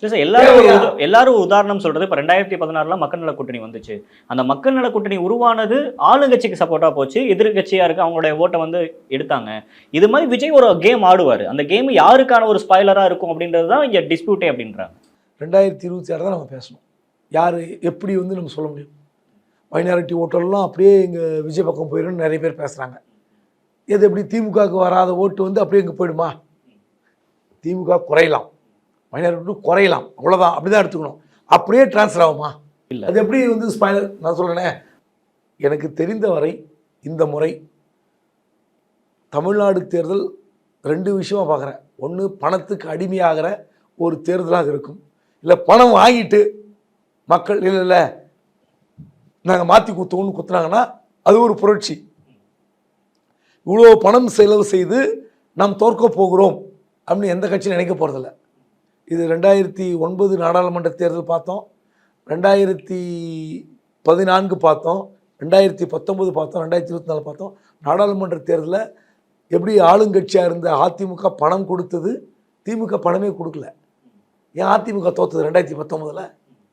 இல்லை சார், எல்லாரும் உதாரணம் சொல்றது இப்போ 2016 மக்கள் நல கூட்டணி வந்துச்சு. அந்த மக்கள் நல கூட்டணி உருவானது ஆளுங்கட்சிக்கு சப்போர்ட்டா போச்சு, எதிர்கட்சியா இருக்கு அவங்களுடைய ஓட்டை வந்து எடுத்தாங்க. இது மாதிரி விஜய் ஒரு கேம் ஆடுவார், அந்த கேம் யாருக்கான ஒரு ஸ்பாய்லரா இருக்கும் அப்படின்றது தான் இங்கே டிஸ்பியூட்டே அப்படின்றாங்க. 2026 தான் நம்ம பேசணும். யார் எப்படி வந்து நம்ம சொல்ல முடியும்? மைனாரிட்டி ஓட்டெல்லாம் அப்படியே இங்கே விஜய் பக்கம் போயிடும்னு நிறைய பேர் பேசுகிறாங்க. எது எப்படி திமுகவுக்கு வராத ஓட்டு வந்து அப்படியே இங்கே போயிடுமா? திமுக குறையலாம், மைனாரிட்டி குறையலாம், அவ்வளோதான், அப்படி தான் எடுத்துக்கணும். அப்படியே டிரான்ஸ்ஃபர் ஆகுமா? இல்லை. அது எப்படி வந்து ஸ்பாய்லர்? நான் சொல்கிறேனே, எனக்கு தெரிந்த வரை இந்த முறை தமிழ்நாடு தேர்தல் 2 விஷயமா பார்க்குறேன். ஒன்று, பணத்துக்கு அடிமையாகிற ஒரு தேர்தலாக இருக்கும். இல்லை பணம் வாங்கிட்டு மக்கள் இல்லை நாங்கள் மாற்றி குத்துவோன்னு குத்துனாங்கன்னா அது ஒரு புரட்சி. இவ்வளோ பணம் செலவு செய்து நாம் தோற்க போகிறோம் அப்படின்னு எந்த கட்சியும் நினைக்க போகிறதில்ல. இது 2009 நாடாளுமன்ற தேர்தல் பார்த்தோம், 2014 பார்த்தோம், 2019 பார்த்தோம், 2024 பார்த்தோம். நாடாளுமன்ற தேர்தலில் எப்படி ஆளுங்கட்சியாக இருந்த அதிமுக பணம் கொடுத்தது, திமுக பணமே கொடுக்கல. ஏன் அதிமுக தோற்றது 2019?